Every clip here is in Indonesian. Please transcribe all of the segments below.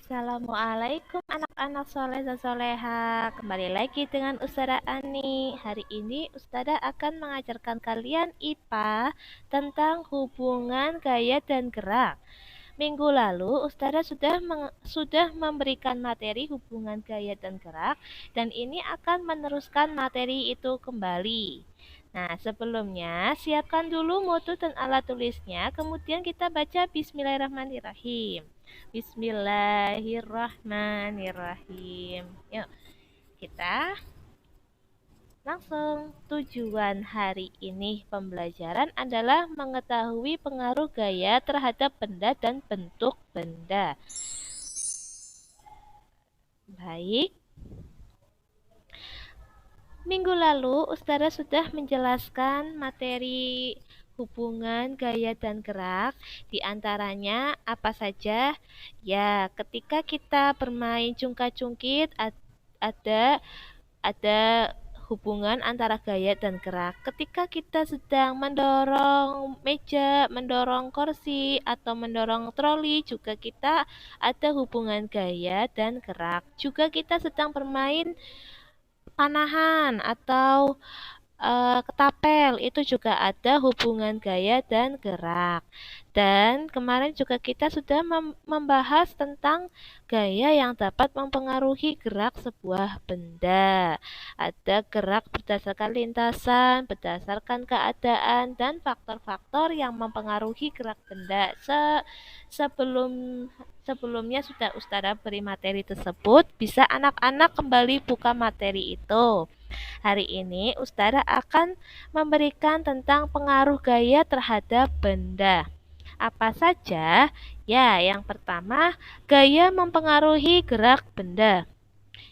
Assalamualaikum anak-anak soleh dan soleha. Kembali lagi dengan Ustazah Ani. Hari ini Ustazah akan mengajarkan kalian IPA tentang hubungan gaya dan gerak. Minggu lalu Ustazah sudah memberikan materi hubungan gaya dan gerak, dan ini akan meneruskan materi itu kembali. Nah, sebelumnya siapkan dulu mutu dan alat tulisnya, kemudian kita baca Bismillahirrahmanirrahim. Bismillahirrahmanirrahim. Yuk, kita langsung. Tujuan hari ini pembelajaran adalah mengetahui pengaruh gaya terhadap benda dan bentuk benda. Baik. Minggu lalu Ustazah sudah menjelaskan materi hubungan gaya dan gerak, di antaranya apa saja? Ya, ketika kita bermain cungka-cungkit ada hubungan antara gaya dan gerak. Ketika kita sedang mendorong meja, mendorong kursi, atau mendorong troli, juga kita ada hubungan gaya dan gerak. Juga kita sedang bermain panahan atau ketapel, itu juga ada hubungan gaya dan gerak. Dan kemarin juga kita sudah membahas tentang gaya yang dapat mempengaruhi gerak sebuah benda. Ada gerak berdasarkan lintasan, berdasarkan keadaan, dan faktor-faktor yang mempengaruhi gerak benda. Sebelumnya sudah Ustazah beri materi tersebut, bisa anak-anak kembali buka materi itu. Hari ini Ustazah akan memberikan tentang pengaruh gaya terhadap benda. Apa saja? Ya, yang pertama, gaya mempengaruhi gerak benda.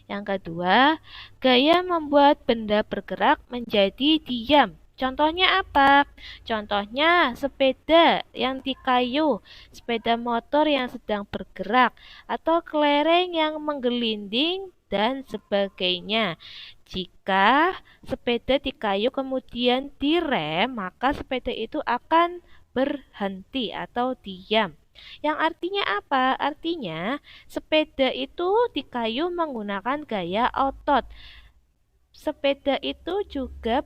Yang kedua, gaya membuat benda bergerak menjadi diam. Contohnya apa? Contohnya sepeda yang di kayu, sepeda motor yang sedang bergerak, atau kelereng yang menggelinding, dan sebagainya. Jika sepeda di kayu kemudian direm, maka sepeda itu akan berhenti atau diam. Yang artinya apa? Artinya sepeda itu di kayu menggunakan gaya otot. Sepeda itu juga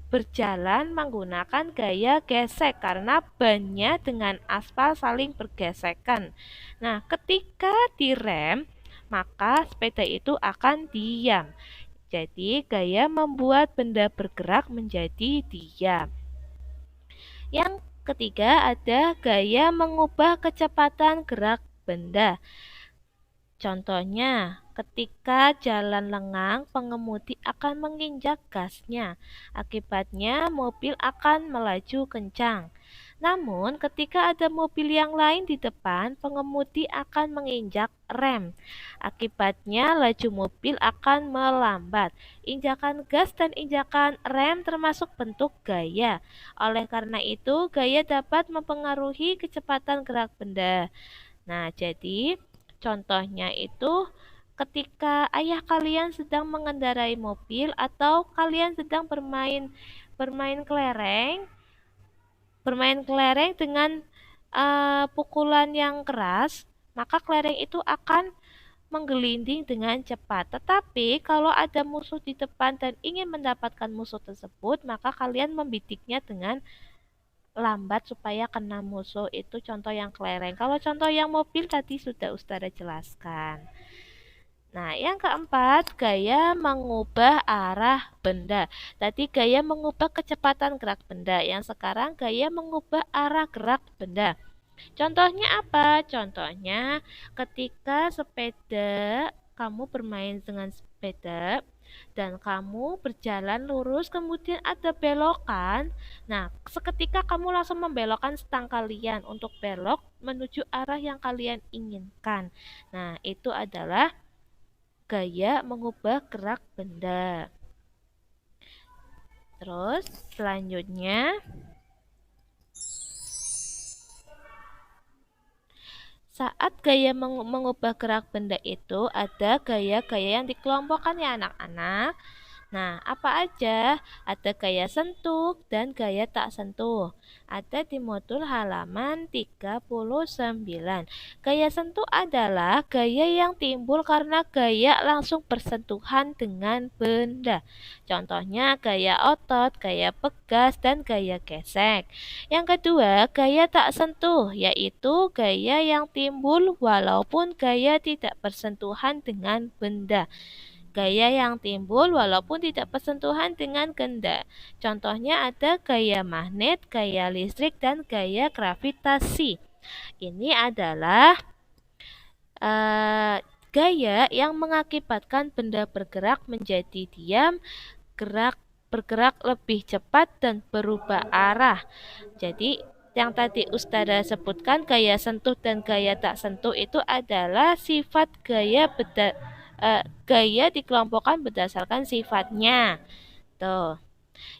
berjalan menggunakan gaya gesek karena bannya dengan aspal saling bergesekan. Nah, ketika direm, maka sepeda itu akan diam. Jadi, gaya membuat benda bergerak menjadi diam. Yang ketiga ada gaya mengubah kecepatan gerak benda. Contohnya, ketika jalan lengang, pengemudi akan menginjak gasnya. Akibatnya, mobil akan melaju kencang. Namun, ketika ada mobil yang lain di depan, pengemudi akan menginjak rem. Akibatnya, laju mobil akan melambat. Injakan gas dan injakan rem termasuk bentuk gaya. Oleh karena itu, gaya dapat mempengaruhi kecepatan gerak benda. Nah, jadi contohnya itu ketika ayah kalian sedang mengendarai mobil atau kalian sedang bermain kelereng, dengan pukulan yang keras, maka kelereng itu akan menggelinding dengan cepat. Tetapi kalau ada musuh di depan dan ingin mendapatkan musuh tersebut, maka kalian membidiknya dengan lambat supaya kena musuh. Itu contoh yang kelereng. Kalau contoh yang mobil tadi sudah Ustazah jelaskan. Nah, yang keempat, gaya mengubah arah benda. Tadi gaya mengubah kecepatan gerak benda. Yang sekarang gaya mengubah arah gerak benda. Contohnya apa? Contohnya ketika kamu bermain dengan sepeda dan kamu berjalan lurus kemudian ada belokan. Nah, seketika kamu langsung membelokkan stang kalian untuk belok menuju arah yang kalian inginkan. Nah, itu adalah gaya mengubah gerak benda. Terus selanjutnya, saat gaya mengubah gerak benda itu ada gaya-gaya yang dikelompokkan ya anak-anak. Nah, apa aja? Ada gaya sentuh dan gaya tak sentuh. Ada di modul halaman 39. Gaya sentuh adalah gaya yang timbul karena gaya langsung bersentuhan dengan benda. Contohnya gaya otot, gaya pegas, dan gaya gesek. Yang kedua, gaya tak sentuh, yaitu gaya yang timbul walaupun gaya tidak bersentuhan dengan benda. Gaya yang timbul walaupun tidak bersentuhan dengan benda. Contohnya ada gaya magnet, gaya listrik, dan gaya gravitasi. Ini adalah eh, gaya yang mengakibatkan benda bergerak menjadi diam, bergerak lebih cepat, dan berubah arah. Jadi yang tadi Ustazah sebutkan gaya sentuh dan gaya tak sentuh itu adalah sifat gaya dikelompokkan berdasarkan sifatnya. Tuh.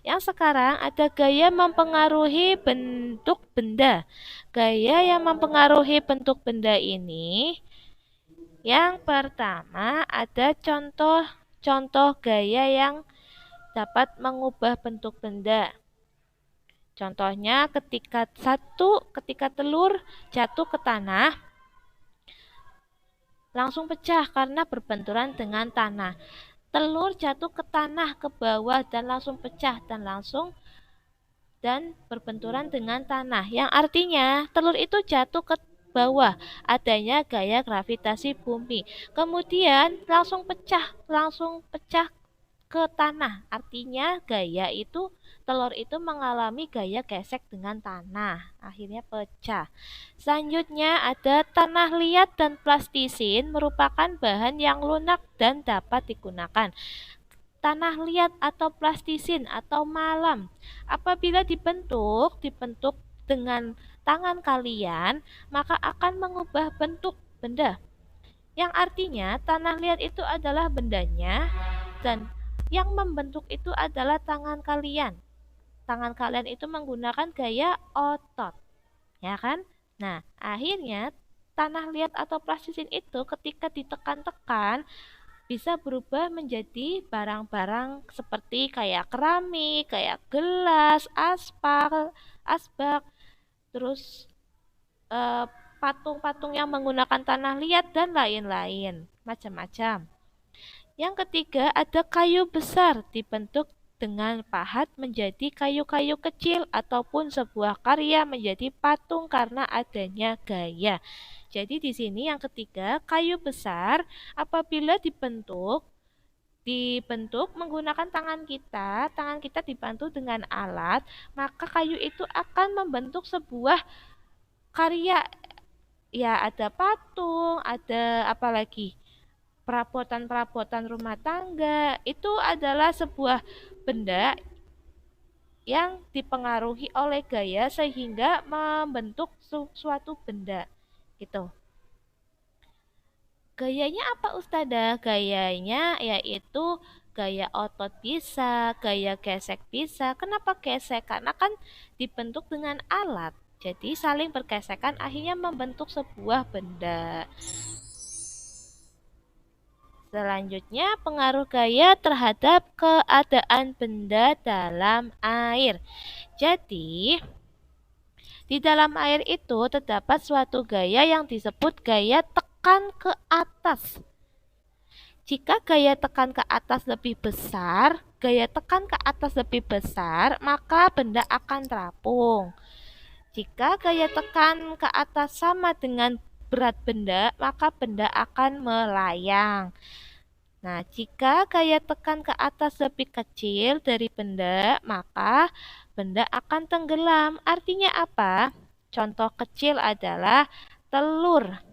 Yang sekarang ada gaya mempengaruhi bentuk benda. Gaya yang mempengaruhi bentuk benda ini yang pertama ada contoh-contoh gaya yang dapat mengubah bentuk benda. Contohnya ketika telur jatuh ke tanah langsung pecah karena berbenturan dengan tanah. Telur jatuh ke tanah ke bawah dan langsung pecah dan berbenturan dengan tanah. Yang artinya telur itu jatuh ke bawah adanya gaya gravitasi bumi. Kemudian langsung pecah ke tanah. Artinya telur itu mengalami gaya gesek dengan tanah. Akhirnya pecah. Selanjutnya ada tanah liat dan plastisin merupakan bahan yang lunak dan dapat digunakan. Tanah liat atau plastisin atau malam apabila dibentuk dengan tangan kalian, maka akan mengubah bentuk benda. Yang artinya tanah liat itu adalah bendanya dan yang membentuk itu adalah tangan kalian. Tangan kalian itu menggunakan gaya otot, ya kan? Nah, akhirnya tanah liat atau plastisin itu ketika ditekan-tekan bisa berubah menjadi barang-barang seperti kayak keramik, kayak gelas, asbak, terus eh, patung-patung yang menggunakan tanah liat dan lain-lain, macam-macam. Yang ketiga, ada kayu besar dibentuk dengan pahat menjadi kayu-kayu kecil ataupun sebuah karya menjadi patung karena adanya gaya. Jadi di sini yang ketiga, kayu besar apabila dibentuk menggunakan tangan kita dibantu dengan alat, maka kayu itu akan membentuk sebuah karya. Ya, ada patung, ada apa lagi? Perabotan-perabotan rumah tangga. Itu adalah sebuah benda yang dipengaruhi oleh gaya sehingga membentuk suatu benda. Gitu. Gayanya apa Ustazah? Gayanya yaitu gaya otot bisa, gaya gesek bisa. Kenapa gesek? Karena kan dibentuk dengan alat. Jadi saling bergesekan akhirnya membentuk sebuah benda. Selanjutnya, pengaruh gaya terhadap keadaan benda dalam air. Jadi, di dalam air itu terdapat suatu gaya yang disebut gaya tekan ke atas. Jika gaya tekan ke atas lebih besar, maka benda akan terapung. Jika gaya tekan ke atas sama dengan berat benda, maka benda akan melayang. Nah, jika gaya tekan ke atas lebih kecil dari benda, maka benda akan tenggelam. Artinya apa? Contoh kecil adalah telur.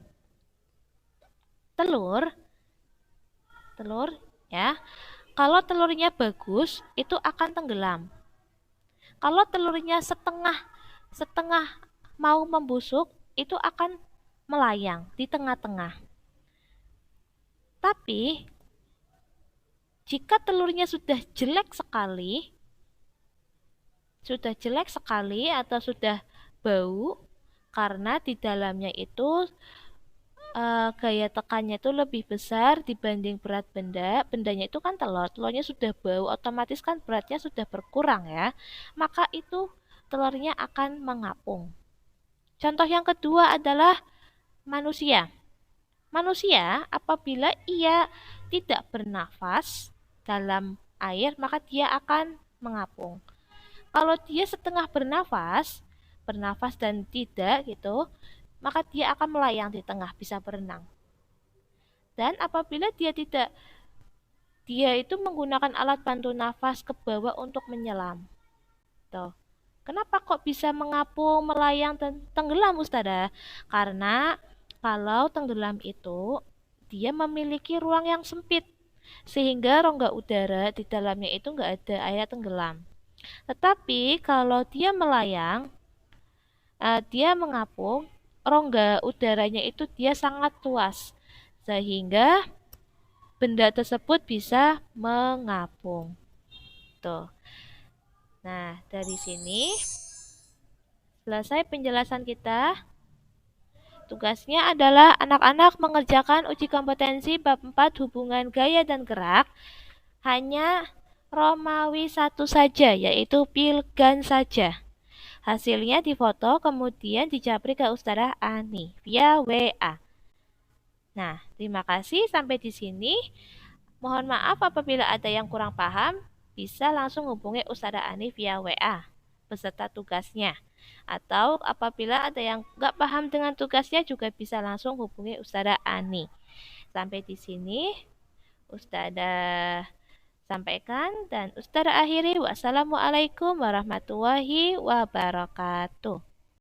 Telur, ya. Kalau telurnya bagus, itu akan tenggelam. Kalau telurnya setengah mau membusuk, itu akan melayang di tengah-tengah. Tapi jika telurnya sudah jelek sekali atau sudah bau karena di dalamnya itu gaya tekannya itu lebih besar dibanding berat benda, bendanya itu kan telur, telurnya sudah bau, otomatis kan beratnya sudah berkurang ya, maka itu telurnya akan mengapung. Contoh yang kedua adalah manusia. Manusia apabila ia tidak bernafas dalam air, maka dia akan mengapung. Kalau dia setengah bernafas, bernafas dan tidak gitu, maka dia akan melayang di tengah, bisa berenang. Dan apabila dia itu menggunakan alat bantu nafas ke bawah untuk menyelam. Tuh. Kenapa kok bisa mengapung, melayang, dan tenggelam, Ustazah? Karena kalau tenggelam itu dia memiliki ruang yang sempit, sehingga rongga udara di dalamnya itu nggak ada area tenggelam. Tetapi kalau dia melayang, dia mengapung, rongga udaranya itu dia sangat luas, sehingga benda tersebut bisa mengapung. Tuh. Nah, dari sini selesai penjelasan kita. Tugasnya adalah anak-anak mengerjakan uji kompetensi bab 4 hubungan gaya dan gerak. Hanya Romawi satu saja, yaitu Pilgan saja. Hasilnya difoto kemudian dijapri ke Ustazah Ani via WA. Nah, terima kasih sampai di sini. Mohon maaf apabila ada yang kurang paham, bisa langsung hubungi Ustazah Ani via WA beserta tugasnya. Atau apabila ada yang nggak paham dengan tugasnya juga bisa langsung hubungi Ustazah Ani. Sampai di sini Ustazah sampaikan dan Ustazah akhiri. Wassalamualaikum warahmatullahi wabarakatuh.